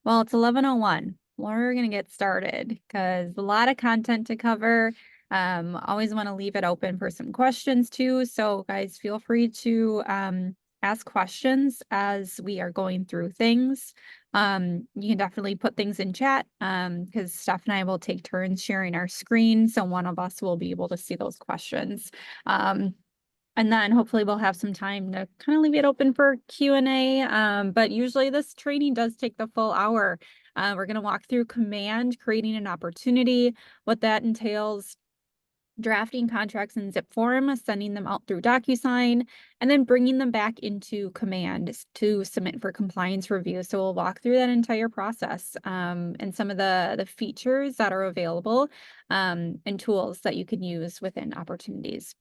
Well, it's 11:01. We're going to get started because a lot of content to cover. Always want to leave it open for some questions too. So guys, feel free to ask questions as we are going through things. You can definitely put things in chat because Steph and I will take turns sharing our screen. So one of us will be able to see those questions. Um, and then hopefully we'll have some time to kind of leave it open for Q&A. But usually this training does take the full hour. We're going to walk through command, creating an opportunity, what that entails, drafting contracts in Zipforms, sending them out through Docusign, and then bringing them back into command to submit for compliance review. So we'll walk through that entire process and some of the features that are available and tools that you can use within opportunities.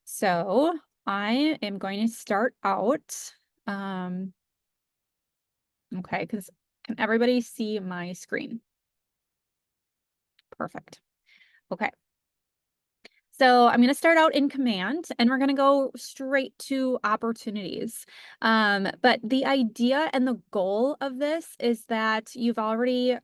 So I am going to start out. Okay, because can everybody see my screen? Perfect. Okay. So I'm going to start out in command and we're going to go straight to opportunities. But the idea and the goal of this is that you've already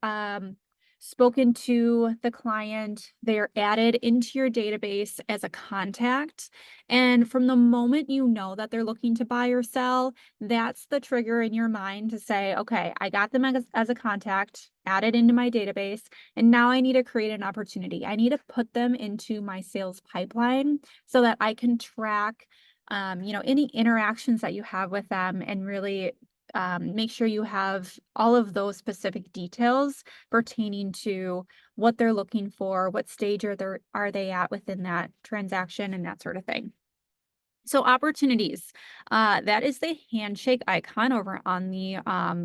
spoken to the client, they're added into your database as a contact. And from the moment you know that they're looking to buy or sell, that's the trigger in your mind to say, okay, I got them as a contact, added into my database. And now I need to create an opportunity. I need to put them into my sales pipeline so that I can track, any interactions that you have with them and really make sure you have all of those specific details pertaining to what they're looking for, what stage are they at within that transaction and that sort of thing. So opportunities, that is the handshake icon over on the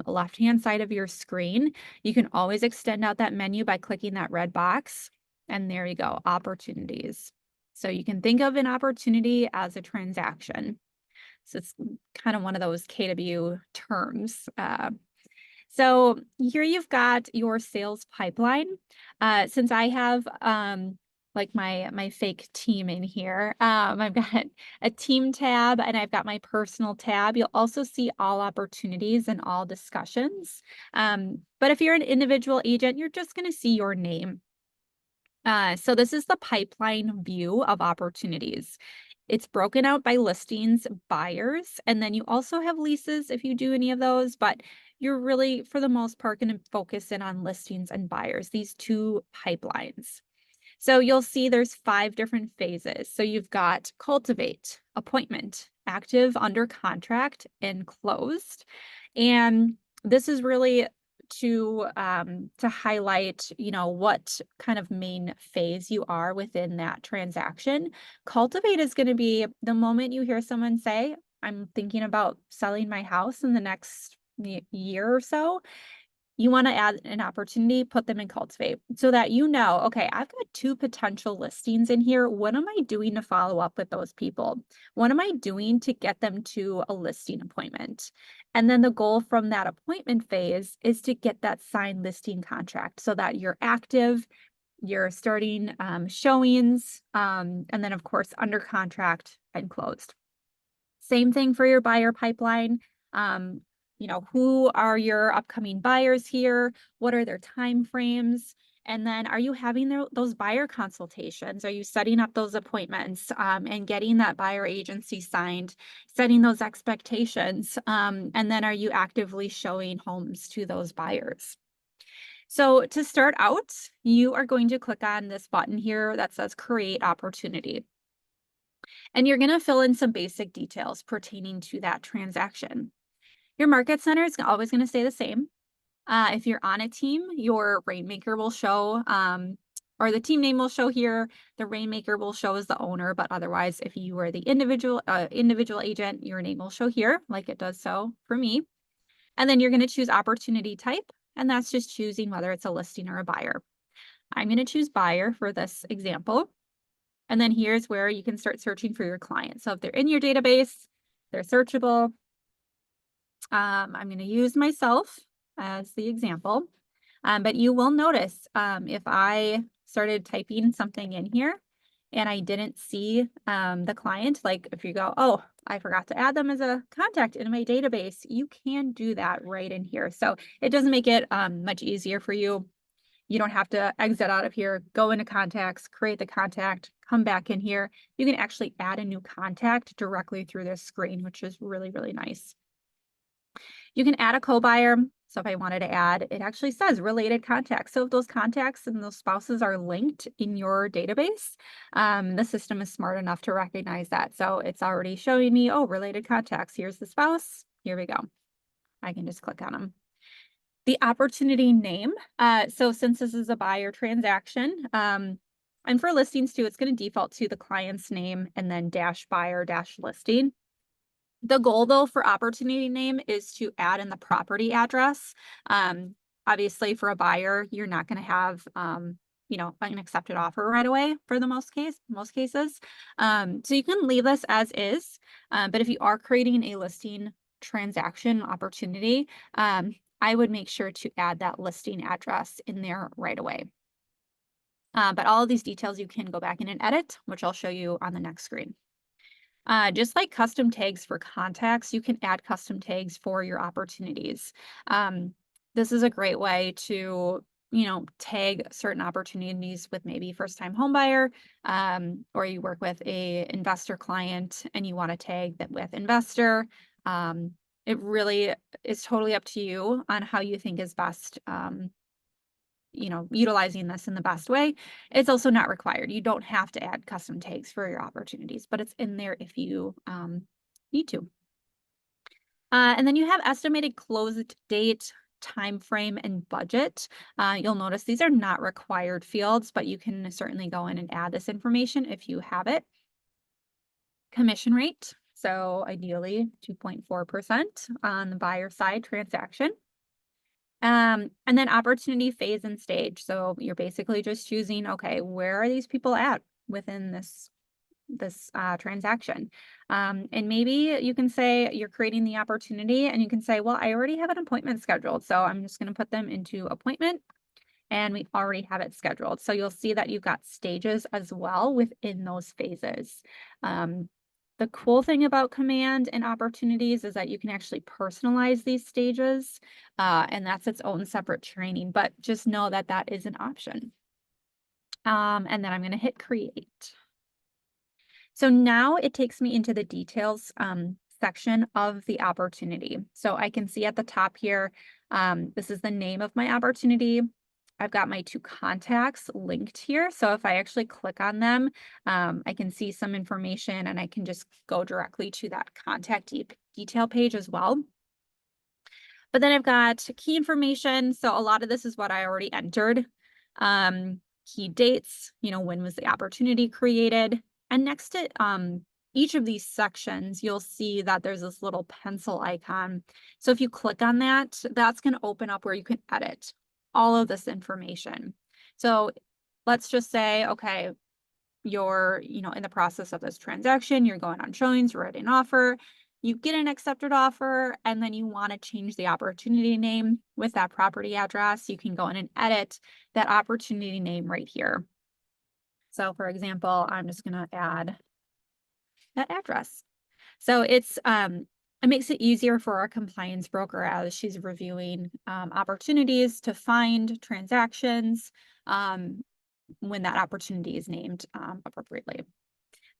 left-hand side of your screen. You can always extend out that menu by clicking that red box. And there you go, opportunities. So you can think of an opportunity as a transaction. So it's kind of one of those KW terms. So here you've got your sales pipeline. Since I have like my fake team in here, I've got a team tab and I've got my personal tab. You'll also see all opportunities and all discussions. But if you're an individual agent, you're just going to see your name. So this is the pipeline view of opportunities. It's broken out by listings, buyers, and then you also have leases if you do any of those, but you're really, for the most part, going to focus in on listings and buyers, these two pipelines. So you'll see there's 5 different phases. So you've got cultivate, appointment, active, under contract, and closed. And this is really to highlight, what kind of main phase you are within that transaction. Cultivate is going to be the moment you hear someone say, I'm thinking about selling my house in the next year or so. You want to add an opportunity, put them in cultivate so that okay, I've got 2 potential listings in here. What am I doing to follow up with those people? What am I doing to get them to a listing appointment? And then the goal from that appointment phase is to get that signed listing contract so that you're active, you're starting showings, and then of course under contract and closed. Same thing for your buyer pipeline. Who are your upcoming buyers here? What are their time frames? And then are you having those buyer consultations? Are you setting up those appointments and getting that buyer agency signed, setting those expectations? And then are you actively showing homes to those buyers? So to start out, you are going to click on this button here that says create opportunity. And you're going to fill in some basic details pertaining to that transaction. Your market center is always going to stay the same. If you're on a team, your rainmaker will show, or the team name will show here. The rainmaker will show as the owner, but otherwise, if you are the individual agent, your name will show here, like it does so for me. And then you're going to choose opportunity type, and that's just choosing whether it's a listing or a buyer. I'm going to choose buyer for this example. And then here's where you can start searching for your clients. So if they're in your database, they're searchable. I'm going to use myself as the example, but you will notice if I started typing something in here and I didn't see the client, like if you go, oh, I forgot to add them as a contact in my database, you can do that right in here. So it does make it much easier for you. You don't have to exit out of here, go into contacts, create the contact, come back in here. You can actually add a new contact directly through this screen, which is really, really nice. You can add a co-buyer. So if I wanted to add, it actually says related contacts. So if those contacts and those spouses are linked in your database, the system is smart enough to recognize that. So it's already showing me, oh, related contacts. Here's the spouse. Here we go. I can just click on them. The opportunity name. So since this is a buyer transaction, and for listings too, it's going to default to the client's name and then dash buyer dash listing. The goal though for opportunity name is to add in the property address. Obviously for a buyer, you're not going to have, you know, an accepted offer right away for the most cases. So you can leave this as is, but if you are creating a listing transaction opportunity, I would make sure to add that listing address in there right away. But all of these details you can go back in and edit, which I'll show you on the next screen. Just like custom tags for contacts, you can add custom tags for your opportunities. This is a great way to, you know, tag certain opportunities with maybe first-time homebuyer, or you work with a investor client and you want to tag that with investor. It really is totally up to you on how you think is best, you know, utilizing this in the best way. It's also not required. You don't have to add custom tags for your opportunities, but it's in there if you need to. And then you have estimated close date, time frame, and budget. You'll notice these are not required fields, but you can certainly go in and add this information if you have it. Commission rate. So ideally 2.4% on the buyer side transaction. And then opportunity phase and stage. So you're basically just choosing, okay, where are these people at within this transaction? And maybe you can say you're creating the opportunity and you can say, well, I already have an appointment scheduled. So I'm just going to put them into appointment and we already have it scheduled. So you'll see that you've got stages as well within those phases. The cool thing about command and opportunities is that you can actually personalize these stages, and that's its own separate training, but just know that that is an option. And then I'm going to hit create. So now it takes me into the details section of the opportunity. So I can see at the top here, this is the name of my opportunity. I've got my two contacts linked here. So if I actually click on them, I can see some information and I can just go directly to that contact detail page as well. But then I've got key information. So a lot of this is what I already entered. Key dates, you know, when was the opportunity created? And next to each of these sections, you'll see that there's this little pencil icon. So if you click on that, that's going to open up where you can edit all of this information. So let's just say, okay, you're, you know, in the process of this transaction, you're going on showings, writing an offer, you get an accepted offer, and then you want to change the opportunity name with that property address. You can go in and edit that opportunity name right here. So for example, I'm just going to add that address. So it's it makes it easier for our compliance broker as she's reviewing opportunities to find transactions when that opportunity is named appropriately.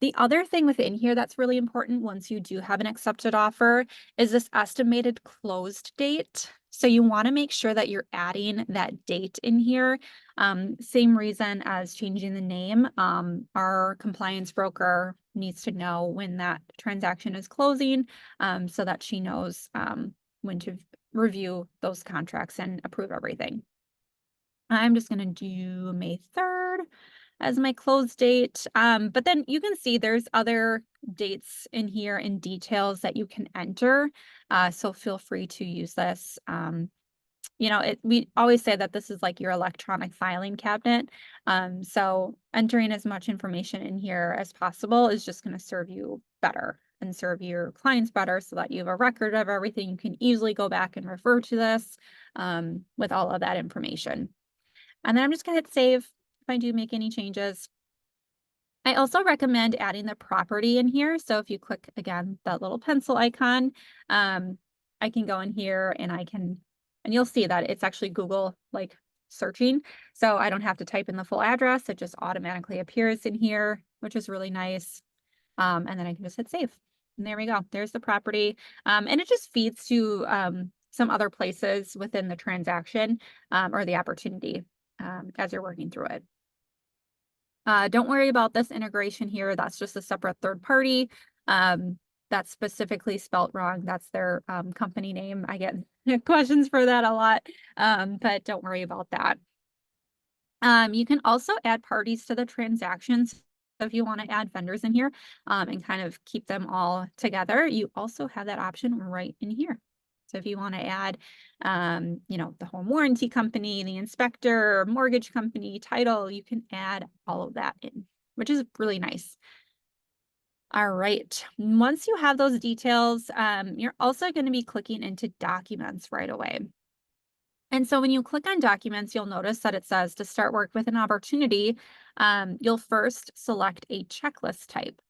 The other thing within here that's really important once you do have an accepted offer is this estimated closed date. So you want to make sure that you're adding that date in here. Same reason as changing the name. Our compliance broker needs to know when that transaction is closing so that she knows when to review those contracts and approve everything. I'm just going to do May 3rd as my close date. But then you can see there's other dates in here and details that you can enter. So feel free to use this. You know, we always say that this is like your electronic filing cabinet. So entering as much information in here as possible is just going to serve you better and serve your clients better so that you have a record of everything. You can easily go back and refer to this with all of that information. And then I'm just going to hit save if I do make any changes. I also recommend adding the property in here. So if you click again, that little pencil icon, I can go in here and and you'll see that it's actually Google like searching. So I don't have to type in the full address. It just automatically appears in here, which is really nice. And then I can just hit save. And there we go. There's the property. And it just feeds to some other places within the transaction or the opportunity as you're working through it. Don't worry about this integration here. That's just a separate third party. That's specifically spelt wrong. That's their company name. I get questions for that a lot, but don't worry about that. You can also add parties to the transactions. So if you want to add vendors in here and kind of keep them all together, you also have that option right in here. So if you want to add, the home warranty company, the inspector, mortgage company, title, you can add all of that in, which is really nice. All right. Once you have those details, you're also going to be clicking into documents right away. And so when you click on documents, you'll notice that it says to start work with an opportunity, you'll first select a checklist type.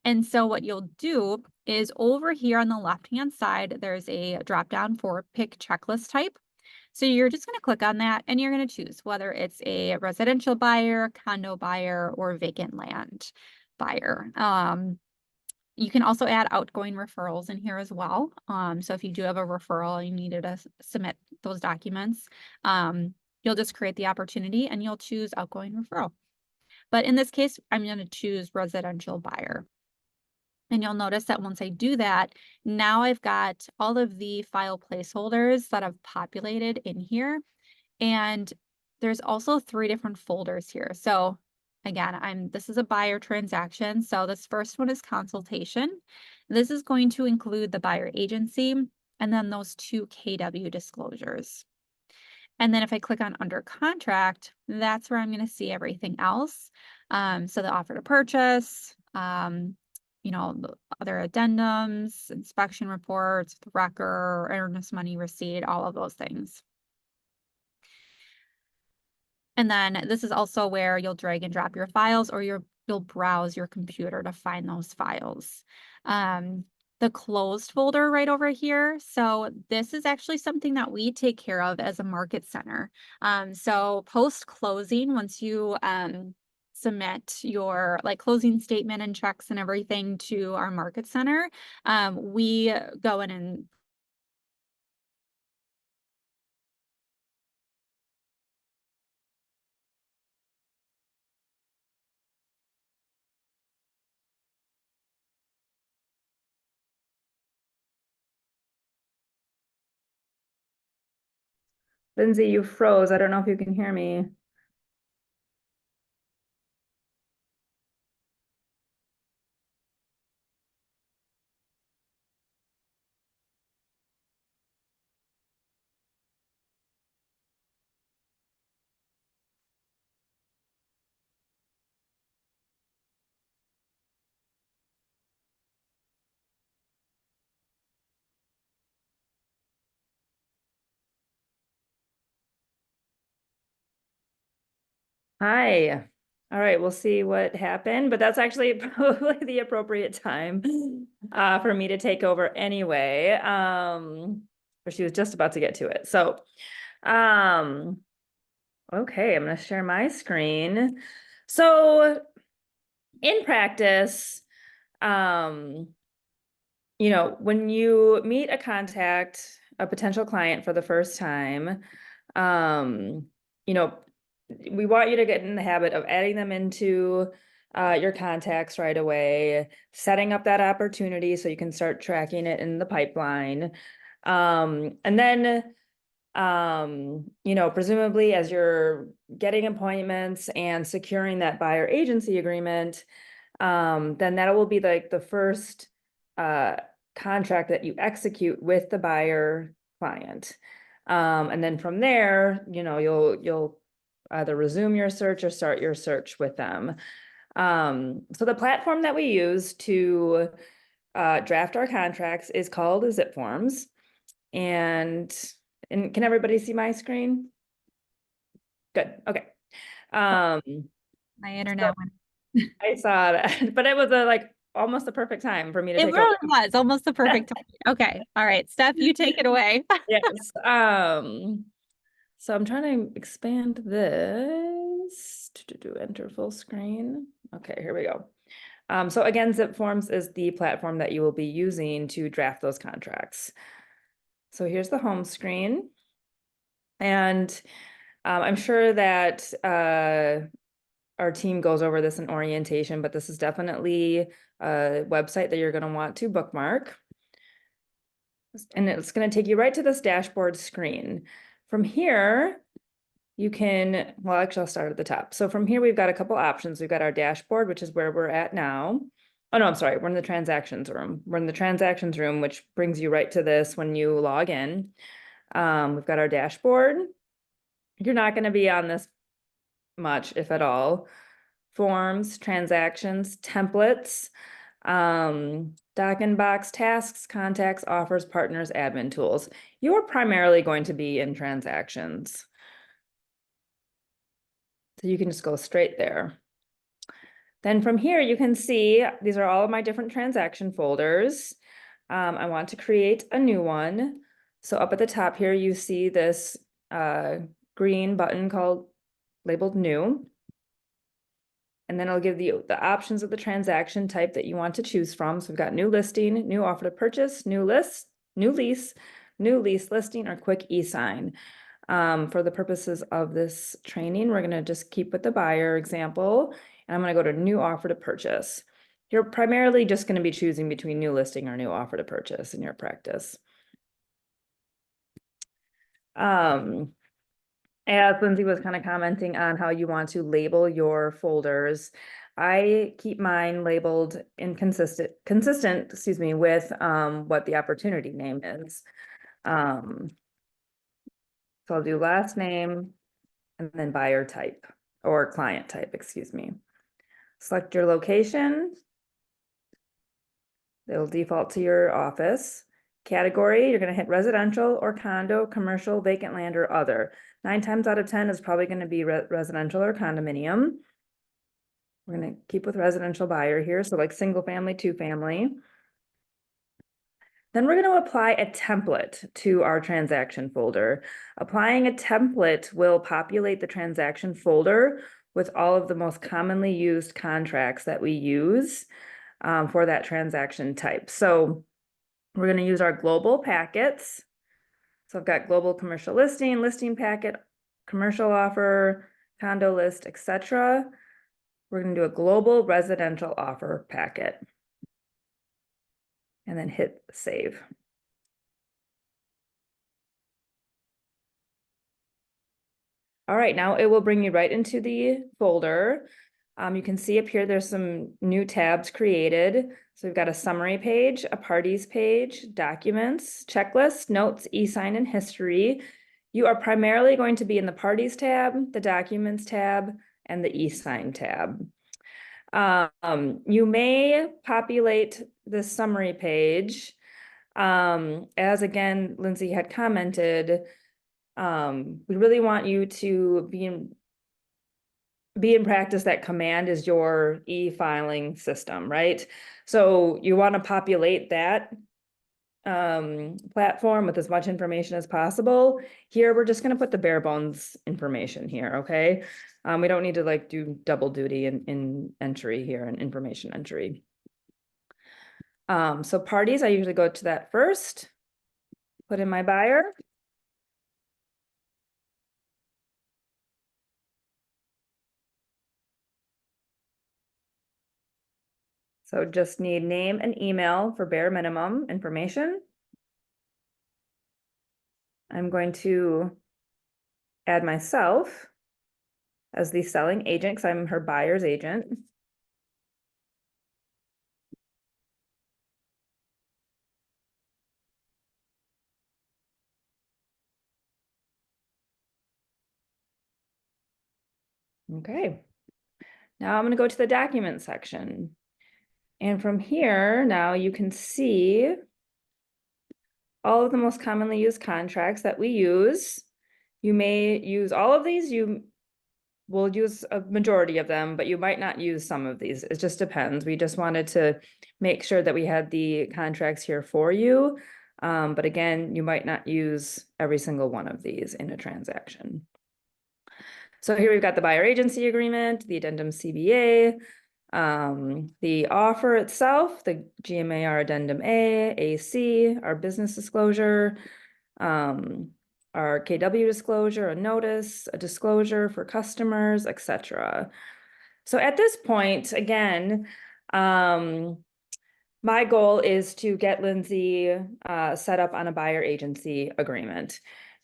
And so what you'll do is over here on the left-hand side, there's a drop-down for pick checklist type. So you're just going to click on that and you're going to choose whether it's a residential buyer, condo buyer, or vacant land buyer. You can also add outgoing referrals in here as well. So if you do have a referral, you needed to submit those documents, you'll just create the opportunity and you'll choose outgoing referral. But in this case, I'm going to choose residential buyer. And you'll notice that once I do that, now I've got all of the file placeholders that have populated in here. And there's also 3 different folders here. So again, this is a buyer transaction. So this first one is consultation. This is going to include the buyer agency and then those 2 KW disclosures. And then if I click on under contract, that's where I'm going to see everything else. So the offer to purchase, the other addendums, inspection reports, the record, earnest money receipt, all of those things. And then this is also where you'll drag and drop your files or you'll browse your computer to find those files. The closed folder right over here. So this is actually something that we take care of as a market center. So post closing, once you submit your closing statement and checks and everything to our market center, we go in and Lindsey, you froze. I don't know if you can hear me. Hi. All right, we'll see what happened, but that's actually probably the appropriate time for me to take over anyway. But she was just about to get to it. So, okay, I'm going to share my screen. So, in practice, when you meet a potential client for the first time, we want you to get in the habit of adding them into your contacts right away, setting up that opportunity so you can start tracking it in the pipeline. And then, presumably as you're getting appointments and securing that buyer agency agreement, then that will be the first contract that you execute with the buyer client. And then from there, you'll either resume your search or start your search with them. So the platform that we use to draft our contracts is called Zipforms. And can everybody see my screen? Good. Okay. My internet went. I saw that, but it was like almost the perfect time for me to It take over. really was almost the perfect time. Okay. All right. Steph, you take it away. Yes. So I'm trying to expand this to do enter full screen. Okay, here we go. So again, Zipforms is the platform that you will be using to draft those contracts. So here's the home screen. And I'm sure that our team goes over this in orientation, but this is definitely a website that you're going to want to bookmark. And it's going to take you right to this dashboard screen. From here, you can, well, actually, I'll start at the top. So from here, we've got a couple options. We've got our dashboard, which is where we're at now. Oh, no, I'm sorry. We're in the transactions room. We're in the transactions room, which brings you right to this when you log in. We've got our dashboard. You're not going to be on this much, if at all. Forms, transactions, templates, doc inbox, tasks, contacts, offers, partners, admin tools. You're primarily going to be in transactions. So you can just go straight there. Then from here, you can see these are all of my different transaction folders. I want to create a new one. So up at the top here, you see this green button called labeled new. And then it'll give you the options of the transaction type that you want to choose from. So we've got new listing, new offer to purchase, new list, new lease listing, or quick e-sign. For the purposes of this training, we're gonna just keep with the buyer example, and I'm gonna go to new offer to purchase. You're primarily just gonna be choosing between new listing or new offer to purchase in your practice. As Lindsey was kind of commenting on how you want to label your folders, I keep mine labeled consistent, excuse me, with what the opportunity name is. So I'll do last name and then buyer type or client type, excuse me. Select your location. It'll default to your office. Category, you're going to hit residential or condo, commercial, vacant land, or other. 9 times out of 10 is probably going to be residential or condominium. We're going to keep with residential buyer here. So like single family, 2 family. Then we're going to apply a template to our transaction folder. Applying a template will populate the transaction folder with all of the most commonly used contracts that we use for that transaction type. So we're going to use our global packets. So I've got global commercial listing, listing packet, commercial offer, condo list, etc. We're going to do a global residential offer packet. And then hit save. All right, now it will bring you right into the folder. You can see up here, there's some new tabs created. So we've got a summary page, a parties page, documents, checklist, notes, e-sign, and history. You are primarily going to be in the parties tab, the documents tab, and the e-sign tab. You may populate this summary page. As again, Lindsey had commented, we really want you to be in practice that Command is your e-filing system, right? So you want to populate that platform with as much information as possible. Here, we're just going to put the bare bones information here, okay? We don't need to like do double duty in entry here and information entry. So parties, I usually go to that first, put in my buyer. So just need name and email for bare minimum information. I'm going to add myself as the selling agent because I'm her buyer's agent. Okay. Now I'm going to go to the document section. And from here, now you can see all of the most commonly used contracts that we use. You may use all of these. You we'll use a majority of them, but you might not use some of these. It just depends. We just wanted to make sure that we had the contracts here for you. But again, you might not use every single one of these in a transaction. So here we've got the buyer agency agreement, the addendum CBA, the offer itself, the GMAR addendum A, AC, our business disclosure, our KW disclosure, a notice, a disclosure for customers, etc. So at this point, again, my goal is to get Lindsey set up on a buyer agency agreement.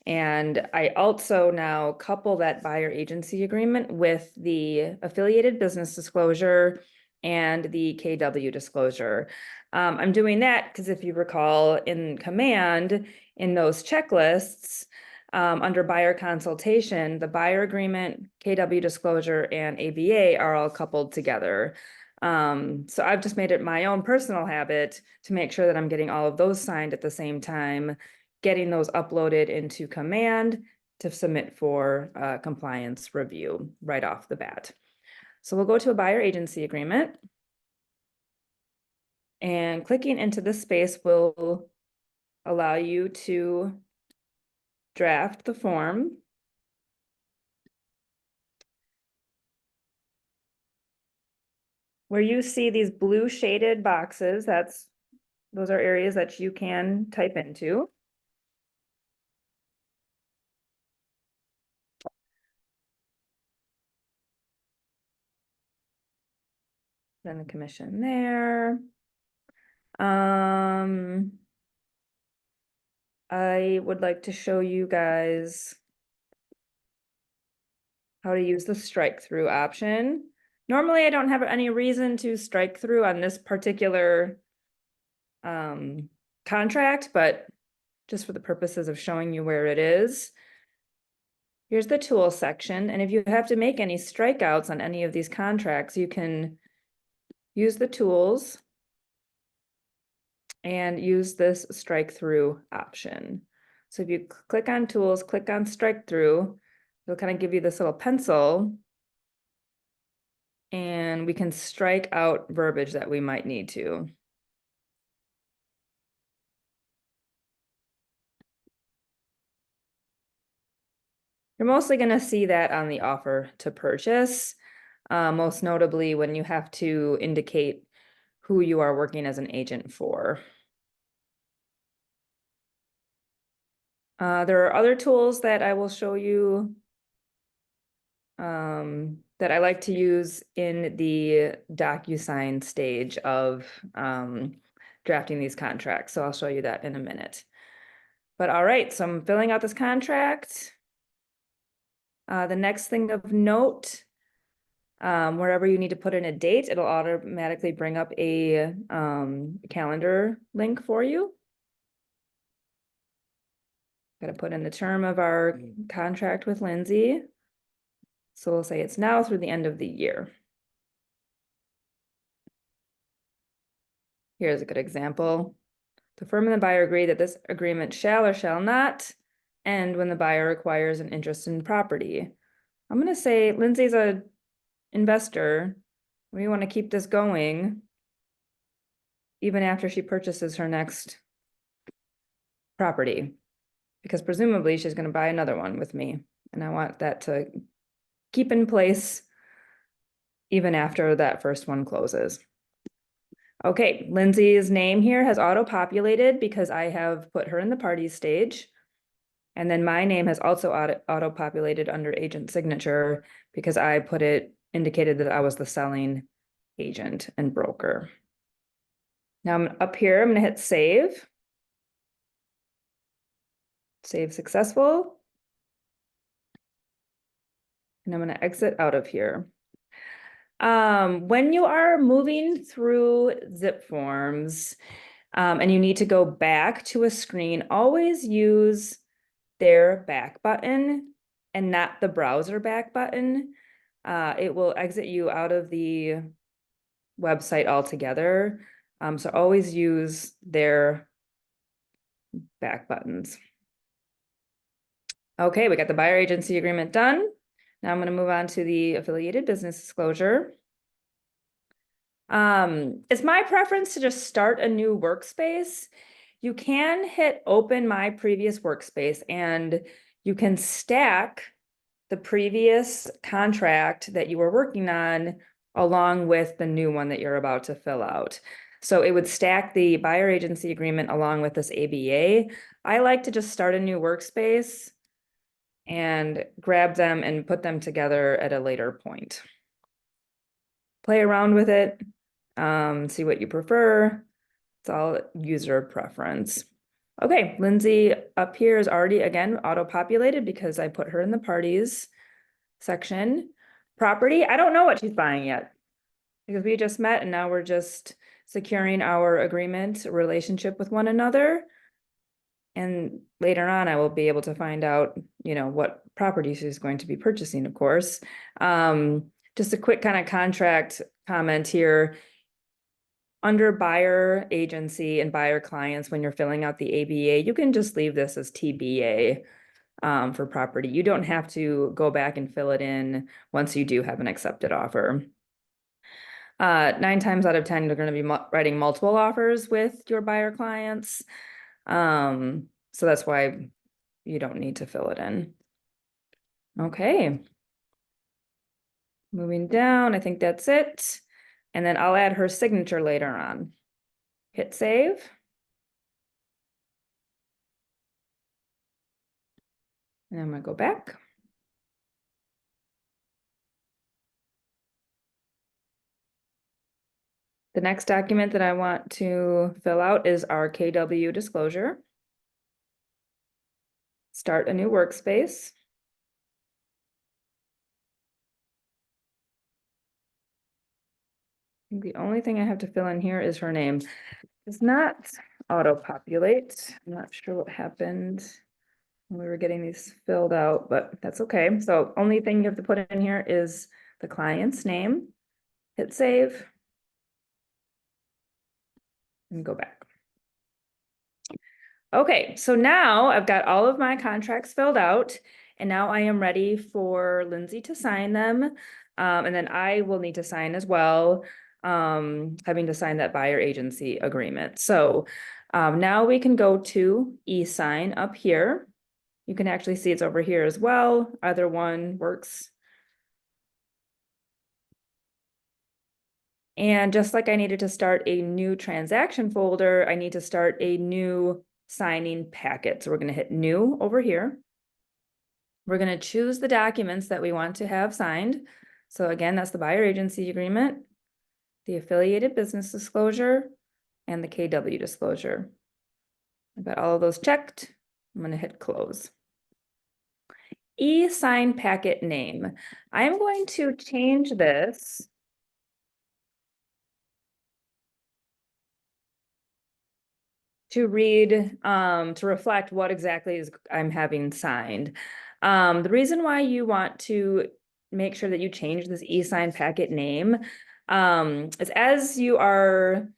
And I also now couple that buyer agency agreement with the affiliated business disclosure and the KW disclosure. I'm doing that because if you recall in Command, in those checklists, under buyer consultation, the buyer agreement, KW disclosure, and ABA are all coupled together. So I've just made it my own personal habit to make sure that I'm getting all of those signed at the same time, getting those uploaded into Command to submit for compliance review right off the bat. So we'll go to a buyer agency agreement. And clicking into this space will allow you to draft the form. Where you see these blue shaded boxes, those are areas that you can type into. Then the commission there. I would like to show you guys how to use the strike through option. Normally, I don't have any reason to strike through on this particular contract, but just for the purposes of showing you where it is. Here's the tool section, and if you have to make any strikeouts on any of these contracts, you can use the tools and use this strike through option. So if you click on tools, click on strike through, it'll kind of give you this little pencil, and we can strike out verbiage that we might need to. You're mostly going to see that on the offer to purchase, most notably when you have to indicate who you are working as an agent for. There are other tools that I will show you that I like to use in the Docusign stage of drafting these contracts. So I'll show you that in a minute. But all right, so I'm filling out this contract. The next thing of note, wherever you need to put in a date, it'll automatically bring up a calendar link for you. Got to put in the term of our contract with Lindsey. So we'll say it's now through the end of the year. Here's a good example. The firm and the buyer agree that this agreement shall or shall not end when the buyer acquires an interest in property. I'm going to say Lindsey's an investor. We want to keep this going even after she purchases her next property, because presumably she's going to buy another one with me. And I want that to keep in place even after that first one closes. Okay, Lindsey's name here has auto-populated because I have put her in the party stage. And then my name has also auto-populated under agent signature because I indicated that I was the selling agent and broker. Now I'm up here, I'm gonna hit save. Save successful. And I'm gonna exit out of here. When you are moving through Zipforms and you need to go back to a screen, always use their back button and not the browser back button. It will exit you out of the website altogether. So always use their back buttons. Okay, we got the buyer agency agreement done. Now I'm going to move on to the affiliated business disclosure. It's my preference to just start a new workspace. You can hit open my previous workspace and you can stack the previous contract that you were working on along with the new one that you're about to fill out. So it would stack the buyer agency agreement along with this ABA. I like to just start a new workspace and grab them and put them together at a later point. Play around with it, see what you prefer. It's all user preference. Okay, Lindsay up here is already, again, auto-populated because I put her in the parties section. Property, I don't know what she's buying yet because we just met and now we're just securing our agreement relationship with one another. And later on, I will be able to find out, what property she's going to be purchasing, of course. Just a quick kind of contract comment here. Under buyer agency and buyer clients, when you're filling out the ABA, you can just leave this as TBA for property. You don't have to go back and fill it in once you do have an accepted offer. 9 times out of 10, you're going to be writing multiple offers with your buyer clients. So that's why you don't need to fill it in. Okay. Moving down, I think that's it. And then I'll add her signature later on. Hit save. And I'm gonna go back. The next document that I want to fill out is our KW disclosure. Start a new workspace. The only thing I have to fill in here is her name. It's not auto-populate. I'm not sure what happened when we were getting these filled out, but that's okay. So only thing you have to put in here is the client's name. Hit save. And go back. Okay, so now I've got all of my contracts filled out, and now I am ready for Lindsay to sign them. And then I will need to sign as well, having to sign that buyer agency agreement. So now we can go to e-sign up here. You can actually see it's over here as well. Either one works. And just like I needed to start a new transaction folder, I need to start a new signing packet. So we're going to hit new over here. We're going to choose the documents that we want to have signed. So again, that's the buyer agency agreement, the affiliated business disclosure, and the KW disclosure. I've got all of those checked. I'm going to hit close. E-sign packet name. I'm going to change this to read, to reflect what exactly I'm having signed. The reason why you want to make sure that you change this e-sign packet name is as you are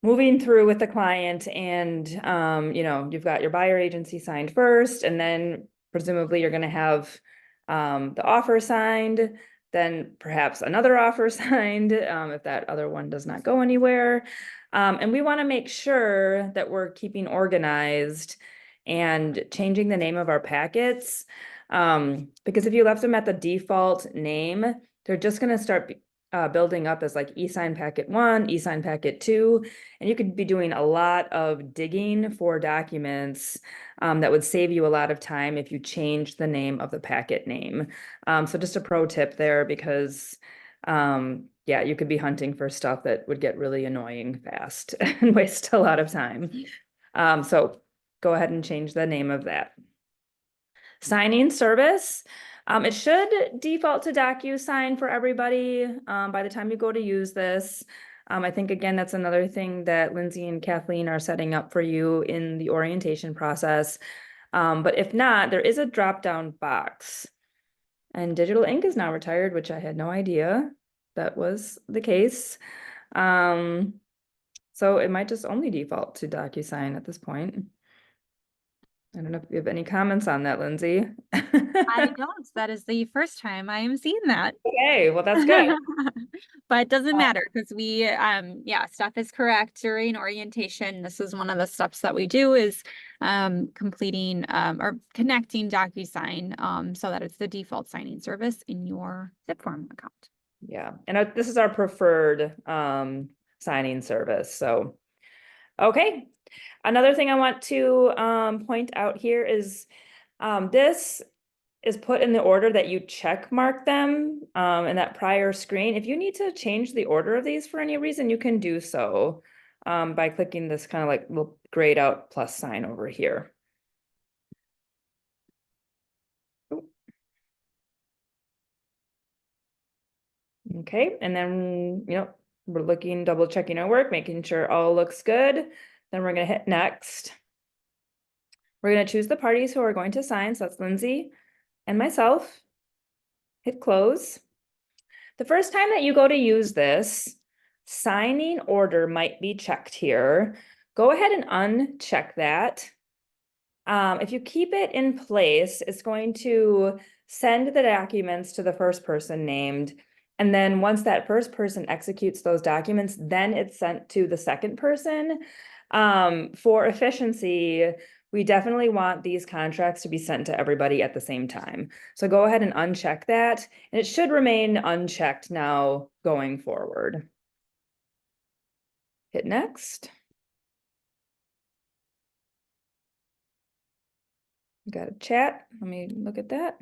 moving through with the client and, you've got your buyer agency signed first, and then presumably you're going to have the offer signed, then perhaps another offer signed if that other one does not go anywhere. And we want to make sure that we're keeping organized and changing the name of our packets. Because if you left them at the default name, they're just going to start building up as like e-sign packet 1, e-sign packet 2, and you could be doing a lot of digging for documents that would save you a lot of time if you change the name of the packet name. So just a pro tip there, because yeah, you could be hunting for stuff that would get really annoying fast and waste a lot of time. So go ahead and change the name of that. Signing service. It should default to Docusign for everybody by the time you go to use this. I think, again, that's another thing that Lindsay and Kathleen are setting up for you in the orientation process. But if not, there is a drop-down box. And digital ink is now retired, which I had no idea that was the case. So it might just only default to Docusign at this point. I don't know if you have any comments on that, Lindsay. I don't. That is the first time I am seeing that. Okay, well, that's good. But it doesn't matter because yeah, Steph is correct. During orientation, this is one of the steps that we do is completing or connecting Docusign so that it's the default signing service in your Zipform account. Yeah, and this is our preferred signing service, so. Okay, another thing I want to point out here is this is put in the order that you check mark them in that prior screen. If you need to change the order of these for any reason, you can do so by clicking this kind of like little grayed out plus sign over here. Okay, and then, we're looking, double checking our work, making sure all looks good. Then we're gonna hit next. We're gonna choose the parties who are going to sign, so that's Lindsay and myself. Hit close. The first time that you go to use this, signing order might be checked here. Go ahead and uncheck that. If you keep it in place, it's going to send the documents to the first person named. And then once that first person executes those documents, then it's sent to the second person. For efficiency, we definitely want these contracts to be sent to everybody at the same time. So go ahead and uncheck that, and it should remain unchecked now going forward. Hit next. Got a chat. Let me look at that.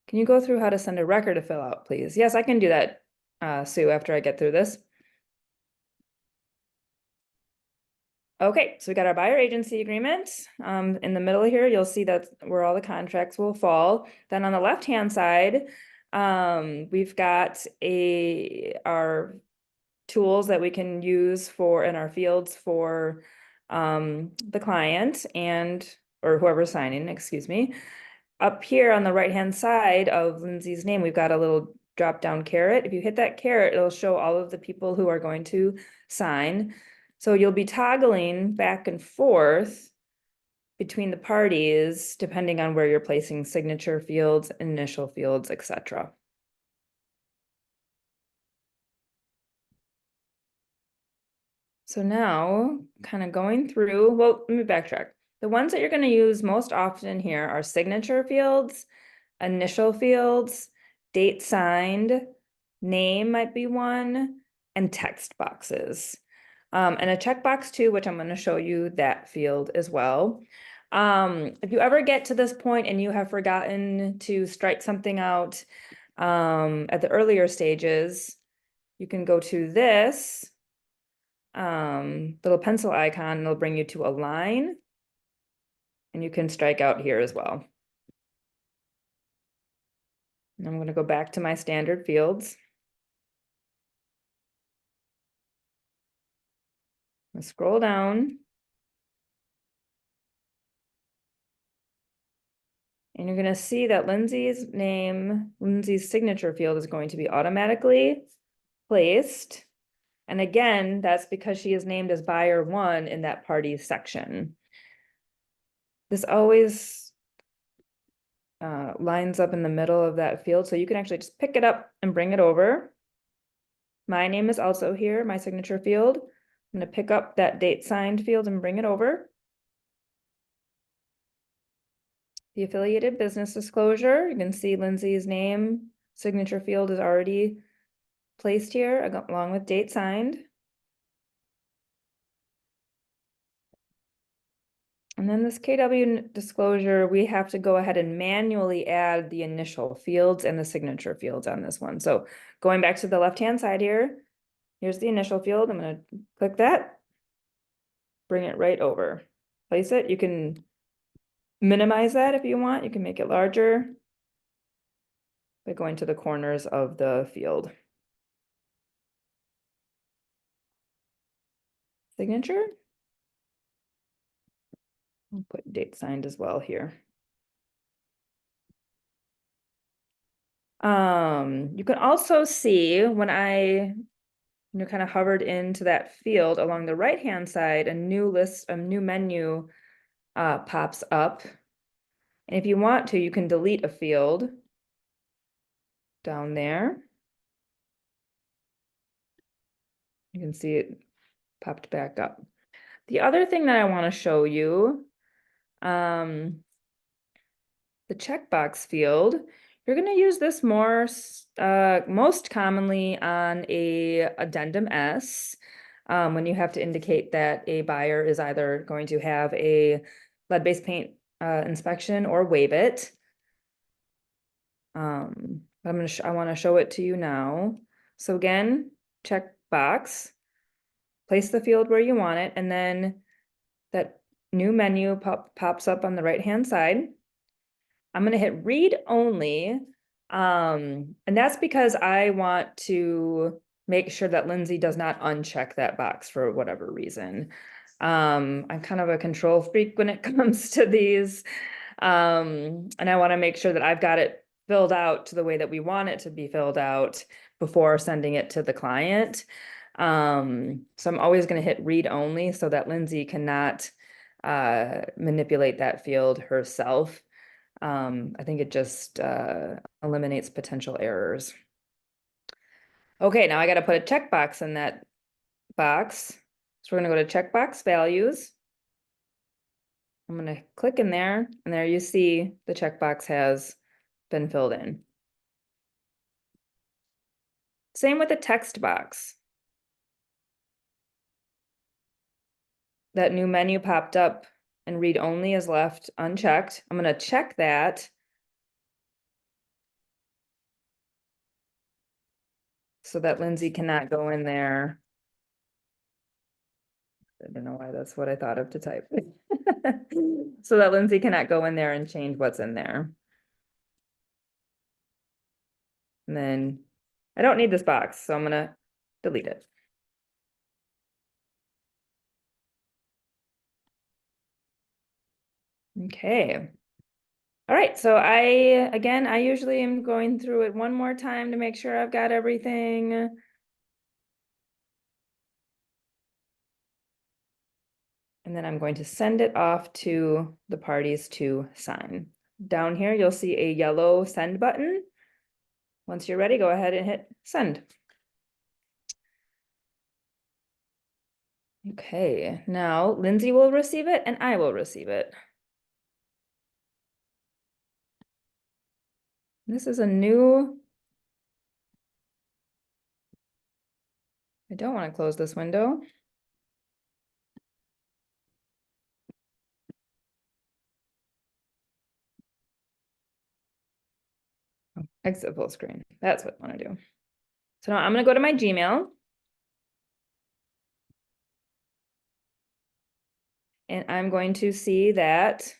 Can you go through how to send a record to fill out, please? Yes, I can do that, Sue, after I get through this. Okay, so we got our buyer agency agreement. In the middle here, you'll see that's where all the contracts will fall. Then on the left-hand side, we've got our tools that we can use in our fields for the client or whoever's signing, excuse me. Up here on the right-hand side of Lindsay's name, we've got a little drop-down caret. If you hit that caret, it'll show all of the people who are going to sign. So you'll be toggling back and forth between the parties, depending on where you're placing signature fields, initial fields, etc. So now, kind of going through, well, let me backtrack. The ones that you're going to use most often here are signature fields, initial fields, date signed, name might be one, and text boxes. And a checkbox too, which I'm going to show you that field as well. If you ever get to this point and you have forgotten to strike something out at the earlier stages, you can go to this little pencil icon, and it'll bring you to a line, and you can strike out here as well. And I'm going to go back to my standard fields. I'll scroll down. And you're going to see that Lindsay's signature field is going to be automatically placed. And again, that's because she is named as buyer 1 in that parties section. This always lines up in the middle of that field, so you can actually just pick it up and bring it over. My name is also here, my signature field. I'm going to pick up that date signed field and bring it over. The affiliated business disclosure, you can see Lindsay's name, signature field is already placed here along with date signed. And then this KW disclosure, we have to go ahead and manually add the initial fields and the signature fields on this one. So going back to the left-hand side here, here's the initial field. I'm going to click that, bring it right over, place it. You can minimize that if you want. You can make it larger by going to the corners of the field. Signature. I'll put date signed as well here. You can also see when I kind of hovered into that field along the right-hand side, a new menu pops up. And if you want to, you can delete a field down there. You can see it popped back up. The other thing that I want to show you, the checkbox field, you're going to use this most commonly on a addendum S, when you have to indicate that a buyer is either going to have a lead-based paint inspection or waive it. I want to show it to you now. So again, check box, place the field where you want it, and then that new menu pops up on the right-hand side. I'm gonna hit read only. And that's because I want to make sure that Lindsey does not uncheck that box for whatever reason. I'm kind of a control freak when it comes to these. And I want to make sure that I've got it filled out to the way that we want it to be filled out before sending it to the client. So I'm always going to hit read only so that Lindsey cannot manipulate that field herself. I think it just eliminates potential errors. Okay, now I got to put a checkbox in that box. So we're going to go to checkbox values. I'm going to click in there, and there you see the checkbox has been filled in. Same with the text box. That new menu popped up and read only is left unchecked. I'm going to check that. So that Lindsey cannot go in there. I don't know why that's what I thought of to type. So that Lindsey cannot go in there and change what's in there. And then I don't need this box, so I'm gonna delete it. Okay. All right, so I usually am going through it one more time to make sure I've got everything. And then I'm going to send it off to the parties to sign. Down here, you'll see a yellow send button. Once you're ready, go ahead and hit send. Okay, now Lindsey will receive it and I will receive it. This is a new. I don't want to close this window. Exit full screen. That's what I want to do. So now I'm going to go to my Gmail. And I'm going to see that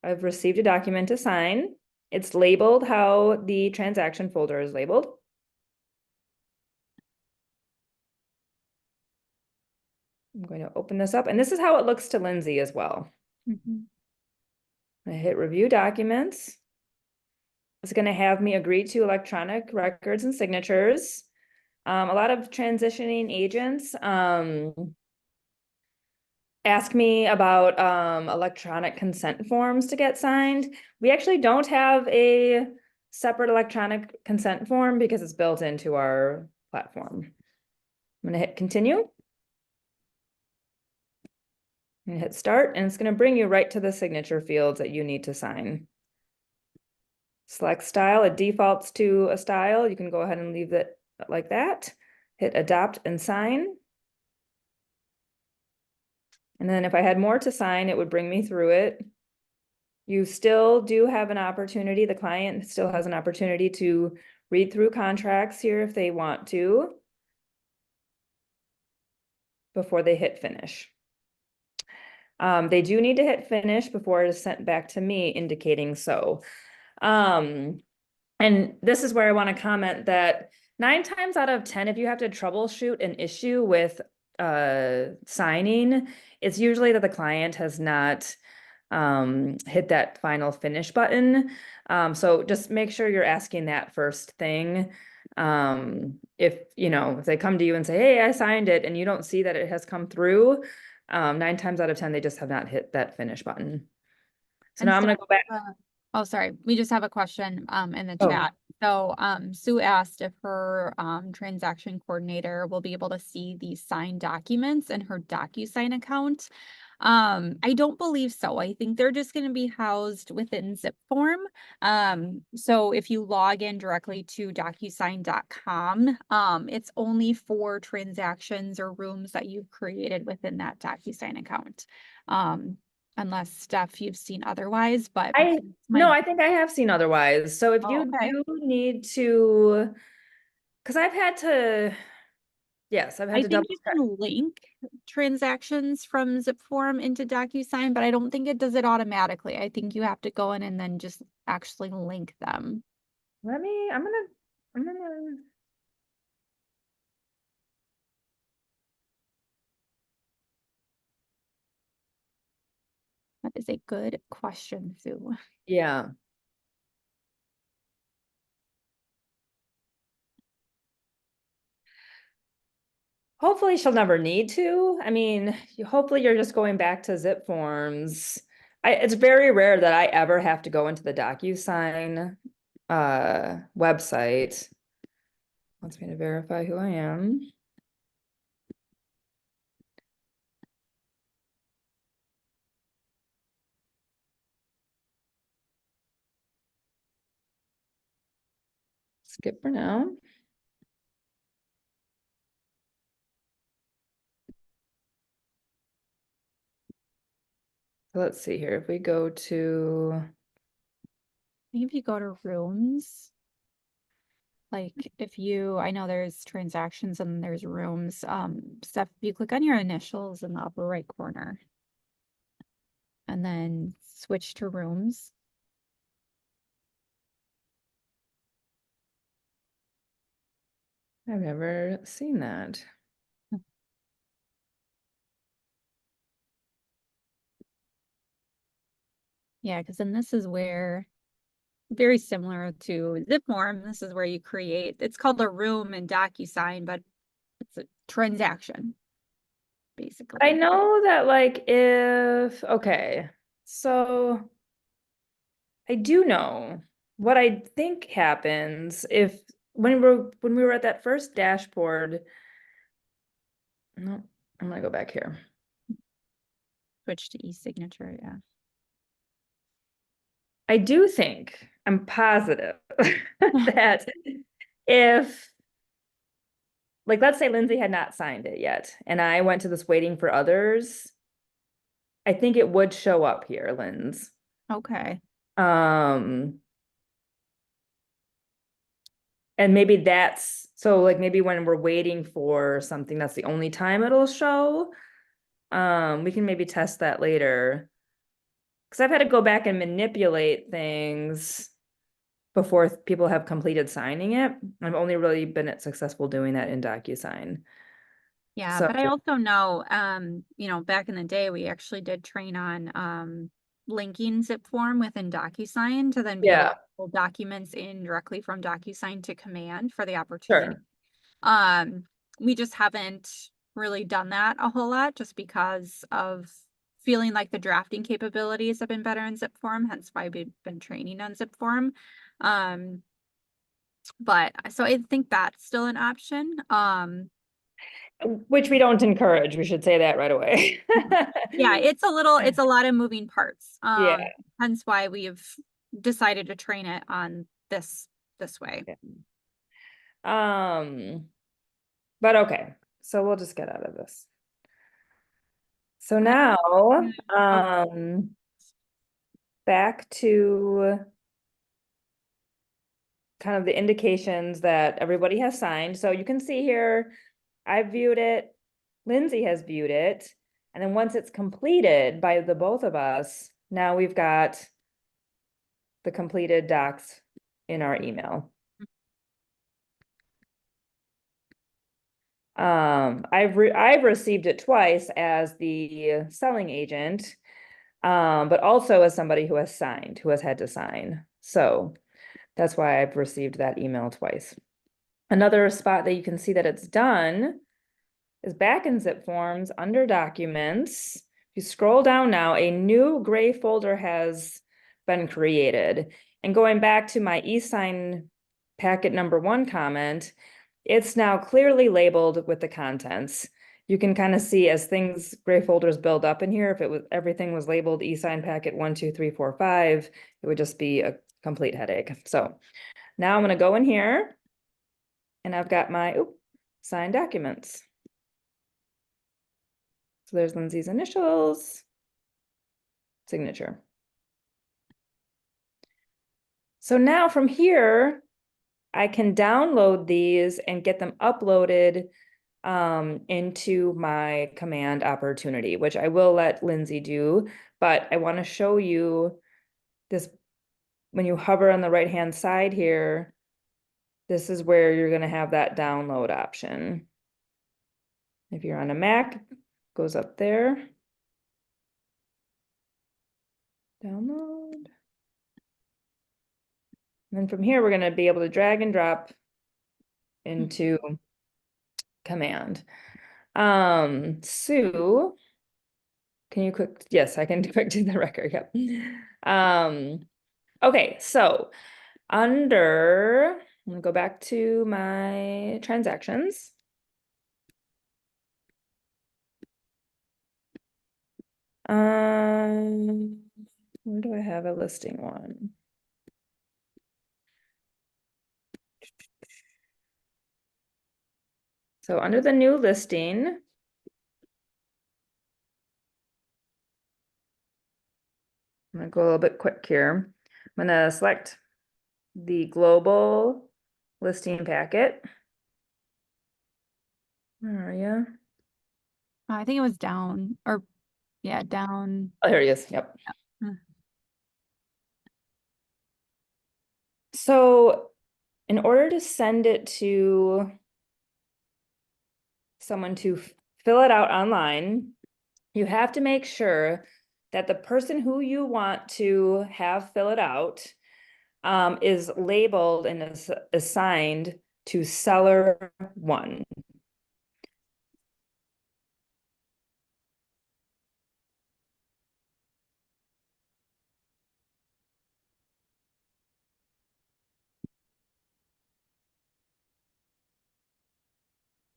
I've received a document to sign. It's labeled how the transaction folder is labeled. I'm going to open this up, and this is how it looks to Lindsey as well. I hit review documents. It's going to have me agree to electronic records and signatures. A lot of transitioning agents ask me about electronic consent forms to get signed. We actually don't have a separate electronic consent form because it's built into our platform. I'm going to hit continue. I'm going to hit start, and it's going to bring you right to the signature fields that you need to sign. Select style. It defaults to a style. You can go ahead and leave it like that. Hit adopt and sign. And then if I had more to sign, it would bring me through it. You still do have an opportunity, the client still has an opportunity to read through contracts here if they want to before they hit finish. They do need to hit finish before it is sent back to me indicating so. And this is where I want to comment that 9 times out of 10, if you have to troubleshoot an issue with signing, it's usually that the client has not hit that final finish button. So just make sure you're asking that first thing. If they come to you and say, hey, I signed it, and you don't see that it has come through, 9 times out of 10, they just have not hit that finish button. So And now I'm gonna Steph, go back. oh, sorry, we just have a question in the Oh, chat. So Sue asked if her transaction coordinator will be able to see the signed documents in her Docusign account. I don't believe so. I think they're just going to be housed within Zipform. So if you log in directly to docusign.com, it's only for transactions or rooms that you've created within that Docusign account. Unless Steph, you've seen otherwise, but no, I think I have seen otherwise. So if Oh, you okay. do need to, because I've had to, yes, I've had I to think double you check. can link transactions from Zipform into Docusign, but I don't think it does it automatically. I think you have to go in and then just actually link them. I'm gonna, That is a good question, Sue. yeah. Hopefully she'll never need to. I mean, hopefully you're just going back to Zipforms. It's very rare that I ever have to go into the Docusign website. Wants me to verify who I am. Skip for now. Let's see here. If we go to, I think if you go to rooms, like if you, I know there's transactions and there's rooms, Steph, if you click on your initials in the upper right corner and then switch to rooms. I've never seen that. Yeah, because then this is where, very similar to Zipform, this is where you create, it's called a room in Docusign, but it's a transaction, I basically. know that like if, okay, so I do know what I think happens if when we were at that first dashboard. No, I'm gonna go back here. Switch to e-signature, yeah. I do think, I'm positive that if, like, let's say Lindsay had not signed it yet, and I went to this waiting for others, I think it would show up here, Linz. Okay. Um, and maybe that's, so like maybe when we're waiting for something, that's the only time it'll show. We can maybe test that later. Because I've had to go back and manipulate things before people have completed signing it. I've only really been successful doing that in DocuSign. Yeah, So but I also know, back in the day, we actually did train on linking Zipform within DocuSign to then be able yeah, to pull documents in directly from DocuSign to Command for the opportunity. sure. Um, we just haven't really done that a whole lot just because of feeling like the drafting capabilities have been better in Zipform, hence why we've been training on Zipform. But so I think that's still an option. Which we don't encourage. We should say that right away. Yeah, it's a lot of moving parts. Yeah. Hence why we've decided to train it on this way. Um, but okay, so we'll just get out of this. So now, Oh, back to kind of the indications that everybody has signed. So you can see here, I viewed it, Lindsay has viewed it, and then once it's completed by the both of us, now we've got the completed docs in our email. I've received it twice as the selling agent, but also as somebody who has signed, who has had to sign. So that's why I've received that email twice. Another spot that you can see that it's done is back in Zipforms under Documents. If you scroll down now, a new gray folder has been created. And going back to my eSign packet number 1 comment, it's now clearly labeled with the contents. You can kind of see as gray folders build up in here, if everything was labeled eSign packet 1, 2, 3, 4, 5, it would just be a complete headache. So now I'm going to go in here and I've got my signed documents. So there's Lindsay's initials, signature. So now from here, I can download these and get them uploaded into my command opportunity, which I will let Lindsay do, but I want to show you this. When you hover on the right-hand side here, this is where you're going to have that download option. If you're on a Mac, it goes up there. Download. And then from here, we're going to be able to drag and drop into command. Sue, can you quick, yes, I can quick do the record, yep. Okay, so I'm gonna go back to my transactions. Where do I have a listing one? So under the new listing, I'm gonna go a little bit quick here. I'm gonna select the global listing packet. Where are you? I think it was down, or yeah, down. Oh, here he is. Yep. Mm. So in order to send it to someone to fill it out online, you have to make sure that the person who you want to have fill it out is labeled and is assigned to seller 1.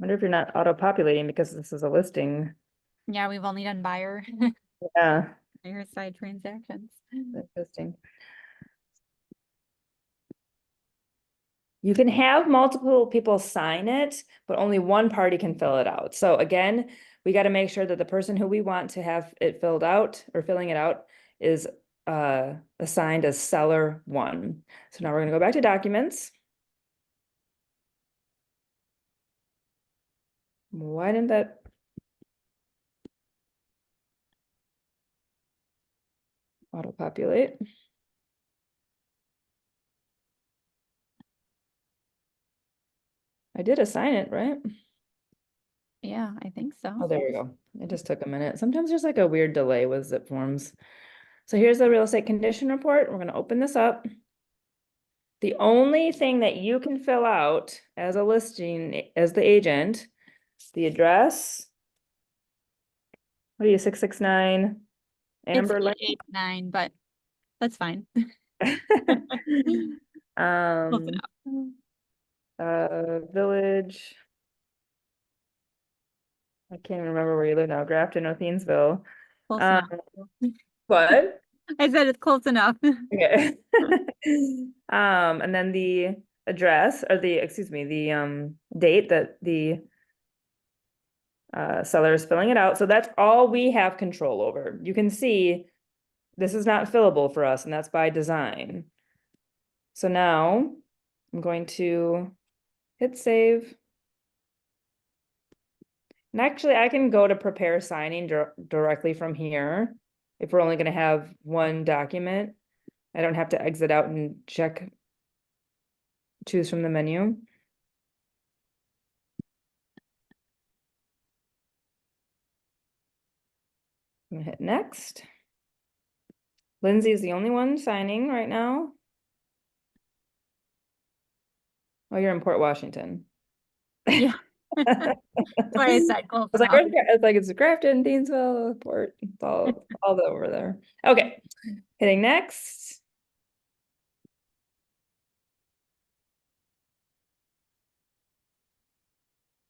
Wonder if you're not auto-populating because this is a listing. Yeah, we've only done buyer, Yeah, buyer side transactions. interesting. You can have multiple people sign it, but only one party can fill it out. So again, we got to make sure that the person who we want to have it filled out or filling it out is assigned as seller 1. So now we're going to go back to documents. Why didn't that? Auto-populate? I did assign it, right? Yeah, I think so. Oh, there we go. It just took a minute. Sometimes there's like a weird delay with Zipforms. So here's the real estate condition report. We're going to open this up. The only thing that you can fill out as a listing, as the agent, the address. What are you, 669 It's Amber Lane? 889, but that's fine. Close enough. Village. I can't even remember where you live now, Grafton or Thiensville. Close enough. What? I said it's close enough. Okay. And then the address or excuse me, the date that the seller is filling it out. So that's all we have control over. You can see this is not fillable for us, and that's by design. So now I'm going to hit save. And actually, I can go to prepare signing directly from here. If we're only going to have one document, I don't have to exit out and choose from the menu. I'm gonna hit next. Lindsay is the only one signing right now. Oh, you're in Port Washington. Yeah. That's why I said close It's like, enough. it's like it's Grafton, Thiensville, Port, it's all over there. Okay, hitting next.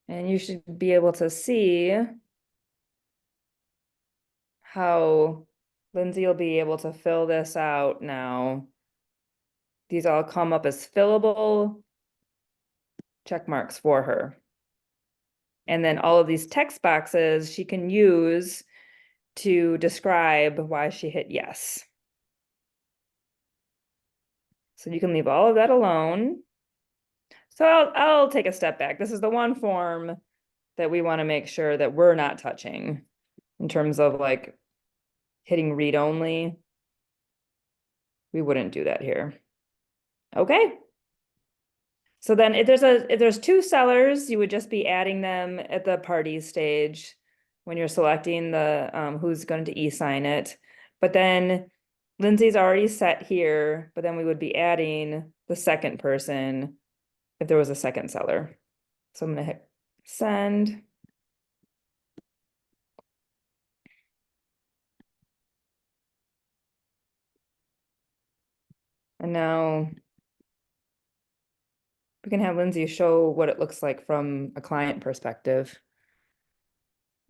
And you should be able to see how Lindsay will be able to fill this out now. These all come up as fillable check marks for her. And then all of these text boxes she can use to describe why she hit yes. So you can leave all of that alone. So I'll take a step back. This is the one form that we want to make sure that we're not touching in terms of like hitting read only. We wouldn't do that here. Okay. So then if there's two sellers, you would just be adding them at the parties stage when you're selecting the who's going to e-sign it. But then Lindsay's already set here, but then we would be adding the second person if there was a second seller. So I'm gonna hit send. And now we can have Lindsay show what it looks like from a client perspective.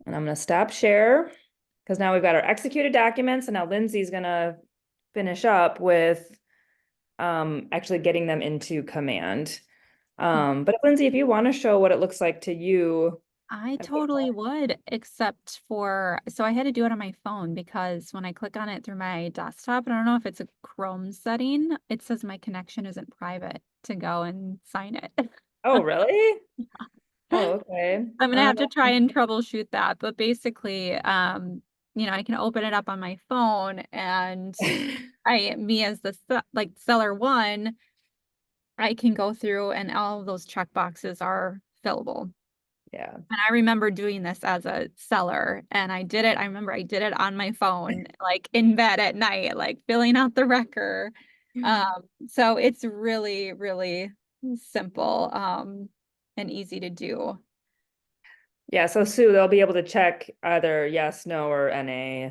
And I'm gonna stop share because now we've got our executed documents, and now Lindsay's gonna finish up with actually getting them into command. But Lindsay, if you want to show what it looks like to you. I totally would, except for, so I had to do it on my phone because when I click on it through my desktop, and I don't know if it's a Chrome setting, it says my connection isn't private to go and sign it. Oh, really? Oh, okay. I'm gonna have to try and troubleshoot that, but basically, I can open it up on my phone and me as the like seller one, I can go through and all of those check boxes are fillable. Yeah. And I remember doing this as a seller, and I remember I did it on my phone, like in bed at night, like filling out the record. So it's really, really simple, and easy to do. Yeah, so Sue, they'll be able to check either yes, no, or NA,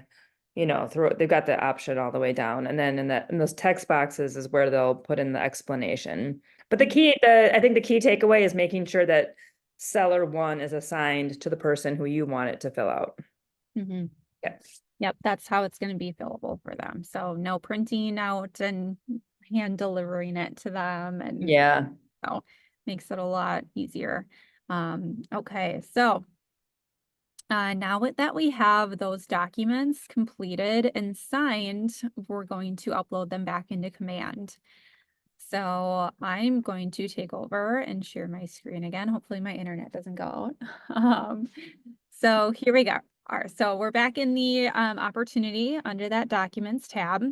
they've got the option all the way down. And then in those text boxes is where they'll put in the explanation. But I think the key takeaway is making sure that seller one is assigned to the person who you want it to fill out. Mhm. Yes. Yep, that's how it's going to be fillable for them. So no printing out and hand delivering it to them, and Yeah. makes it a lot easier. Okay, so now that we have those documents completed and signed, we're going to upload them back into Command. So I'm going to take over and share my screen again. Hopefully my internet doesn't go out. So here we go. All right, so we're back in the opportunity under that Documents tab.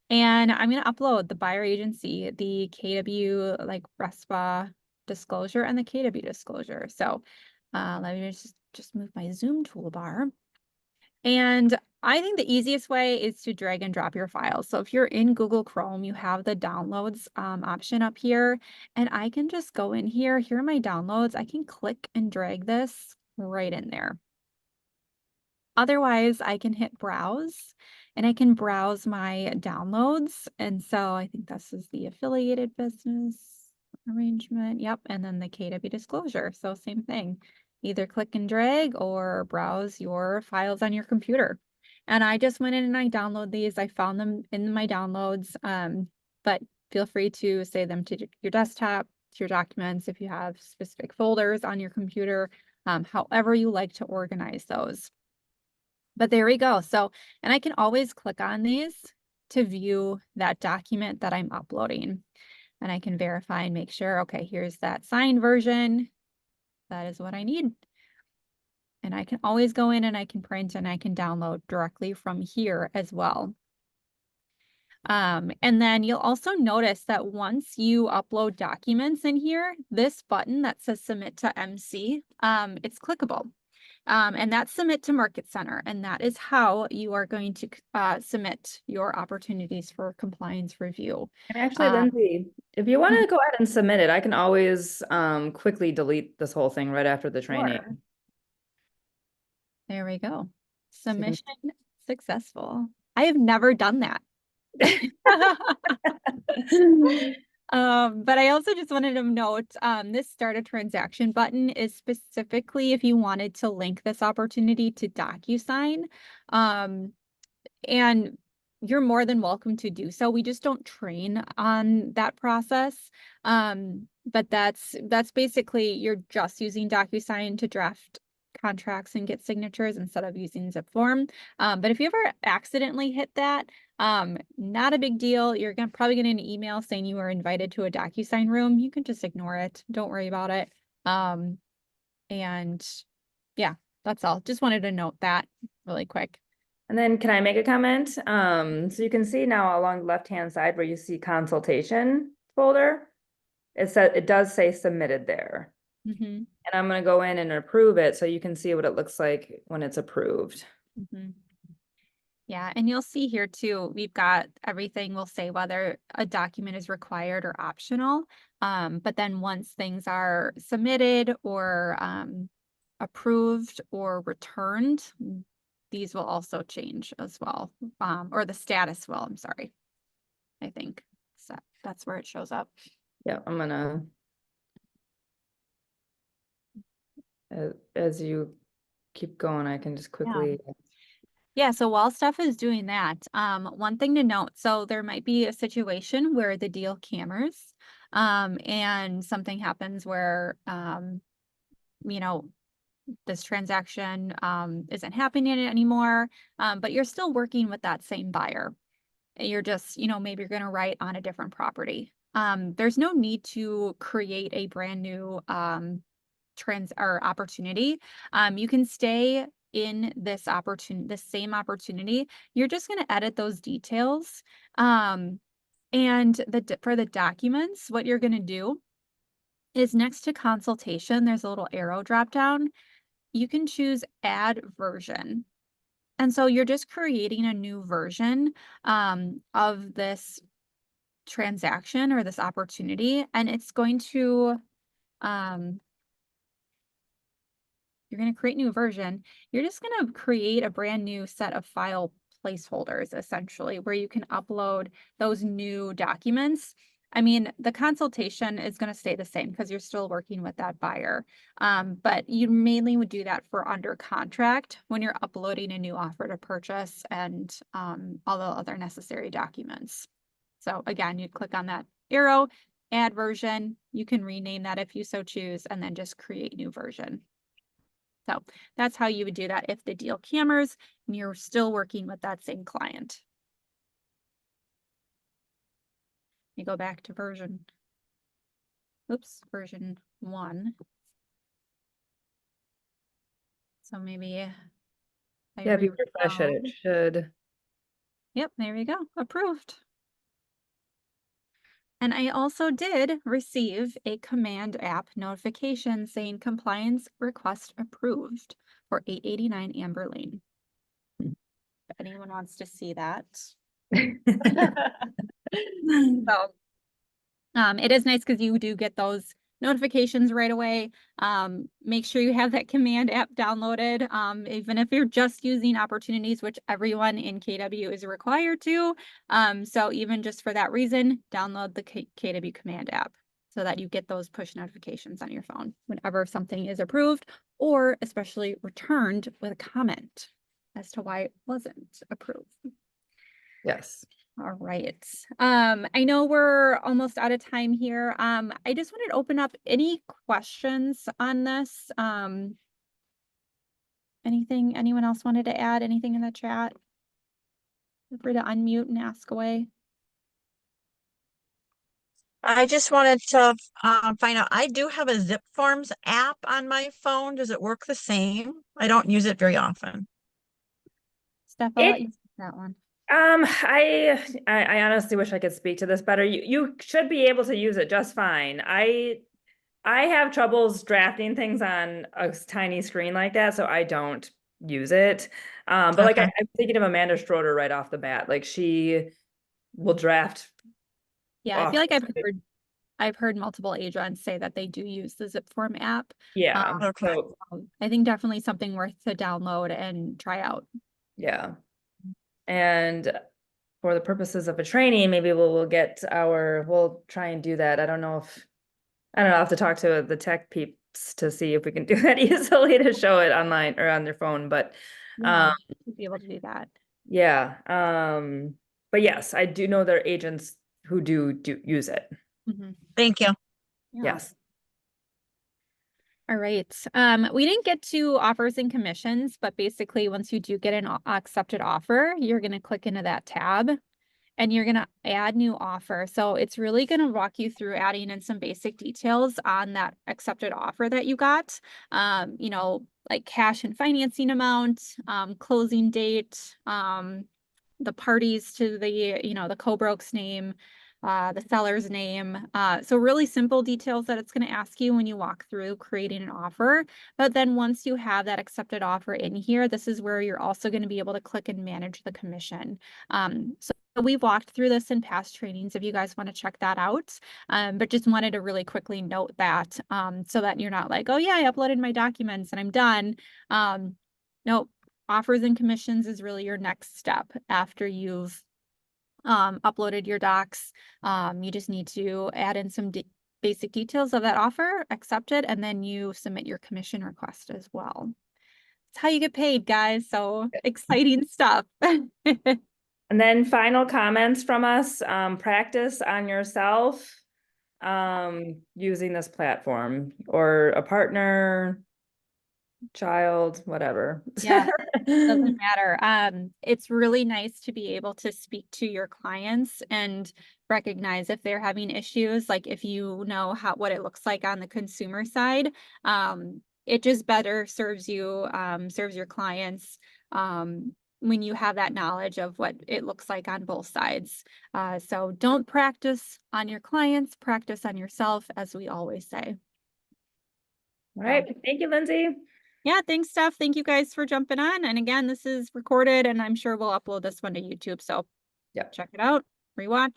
And I'm going to upload the buyer agency, the KW like RESPA disclosure and the KW disclosure. So let me just move my Zoom toolbar. And I think the easiest way is to drag and drop your files. So if you're in Google Chrome, you have the downloads option up here, and I can just go in here. Here are my downloads. I can click and drag this right in there. Otherwise, I can hit browse and I can browse my downloads. And so I think this is the affiliated business arrangement. Yep. And then the KW disclosure. So same thing, either click and drag or browse your files on your computer. And I just went in and I download these. I found them in my downloads. But feel free to save them to your desktop, to your documents, if you have specific folders on your computer, however you like to organize those. But there we go. So, and I can always click on these to view that document that I'm uploading. And I can verify and make sure, okay, here's that signed version. That is what I need. And I can always go in and I can print and I can download directly from here as well. And then you'll also notice that once you upload documents in here, this button that says submit to MC, it's clickable. And that's submit to Market Center. And that is how you are going to submit your opportunities for compliance review. And actually, Lindsay, if you want to go ahead and submit it, I can always quickly delete this whole thing right after the training. Sure. There we go. So you can- Submission successful. I have never done that. But I also just wanted to note, this start a transaction button is specifically if you wanted to link this opportunity to Docusign. And you're more than welcome to do so. We just don't train on that process. But that's basically, you're just using Docusign to draft contracts and get signatures instead of using Zipform. But if you ever accidentally hit that, not a big deal. You're probably getting an email saying you were invited to a Docusign room. You can just ignore it. Don't worry about it. And yeah, that's all. Just wanted to note that really quick. And then can I make a comment? So you can see now along the left-hand side where you see consultation folder, it does say submitted there. Mm-hmm. And I'm going to go in and approve it so you can see what it looks like when it's approved. Mm-hmm. Yeah, and you'll see here too, we've got everything will say whether a document is required or optional. But then once things are submitted or approved or returned, these will also change as well. Or the status will, I'm sorry. I think so that's where it shows up. Yeah, I'm gonna, as you keep going, I can just quickly. Yeah, so while Steph is doing that, one thing to note, so there might be a situation where the deal cammers, and something happens where, you know, this transaction isn't happening anymore, but you're still working with that same buyer. You're just, maybe you're going to write on a different property. There's no need to create a brand new opportunity. You can stay in this opportunity, the same opportunity. You're just going to edit those details. And for the documents, what you're going to do is next to consultation, there's a little arrow drop down. You can choose add version. And so you're just creating a new version of this transaction or this opportunity, and it's going to you're going to create a new version. You're just going to create a brand new set of file placeholders, essentially, where you can upload those new documents. I mean, the consultation is going to stay the same because you're still working with that buyer. But you mainly would do that for under contract when you're uploading a new offer to purchase and all the other necessary documents. So again, you'd click on that arrow, add version. You can rename that if you so choose, and then just create new version. So that's how you would do that if the deal cammers and you're still working with that same client. You go back to version 1. So maybe Yeah, if you refresh it, it should. Yep, there you go. Approved. And I also did receive a Command app notification saying compliance request approved for 889 Amber Lane. If anyone wants to see that. So it is nice because you do get those notifications right away. Make sure you have that Command app downloaded, even if you're just using opportunities, which everyone in KW is required to. So even just for that reason, download the KW Command app so that you get those push notifications on your phone whenever something is approved or especially returned with a comment as to why it wasn't approved. Yes. All right. I know we're almost out of time here. I just wanted to open up any questions on this. Anything anyone else wanted to add? Anything in the chat? Feel free to unmute and ask away. I just wanted to find out, I do have a Zipforms app on my phone. Does it work the same? I don't use it very often. Steph, I'll let you take that one. I honestly wish I could speak to this better. You should be able to use it just fine. I have troubles drafting things on a tiny screen like that, so I don't use it. But like Okay. I'm thinking of Amanda Schroeder right off the bat. Like she will draft Yeah, I off. feel like I've heard multiple agents say that they do use the Zipform app. Yeah. Okay. So I think definitely something worth to download and try out. yeah. And for the purposes of a training, maybe we'll try and do that. I don't know, I'll have to talk to the tech peeps to see if we can do that easily to show it online or on their phone, but Yeah, to be able to do that. yeah. But yes, I do know there are agents who do use it. Mhm. Thank you. Yeah. Yes. All right. We didn't get to offers and commissions, but basically once you do get an accepted offer, you're going to click into that tab and you're going to add new offer. So it's really going to walk you through adding in some basic details on that accepted offer that you got. You know, like cash and financing amount, closing date, the parties to the, you know, the co-broke's name, the seller's name. So really simple details that it's going to ask you when you walk through creating an offer. But then once you have that accepted offer in here, this is where you're also going to be able to click and manage the commission. So we've walked through this in past trainings if you guys want to check that out. But just wanted to really quickly note that so that you're not like, oh yeah, I uploaded my documents and I'm done. No, offers and commissions is really your next step after you've uploaded your docs. You just need to add in some basic details of that offer, accept it, and then you submit your commission request as well. It's how you get paid, guys. So exciting stuff. And then final comments from us, practice on yourself, using this platform or a partner, child, whatever. Yeah, doesn't matter. It's really nice to be able to speak to your clients and recognize if they're having issues, like if you know what it looks like on the consumer side. It just better serves you, serves your clients, when you have that knowledge of what it looks like on both sides. So don't practice on your clients, practice on yourself, as we always say. All right, thank you, Lindsay. Yeah, thanks, Steph. Thank you guys for jumping on. And again, this is recorded and I'm sure we'll upload this one to YouTube. So Yep. check it out, rewatch.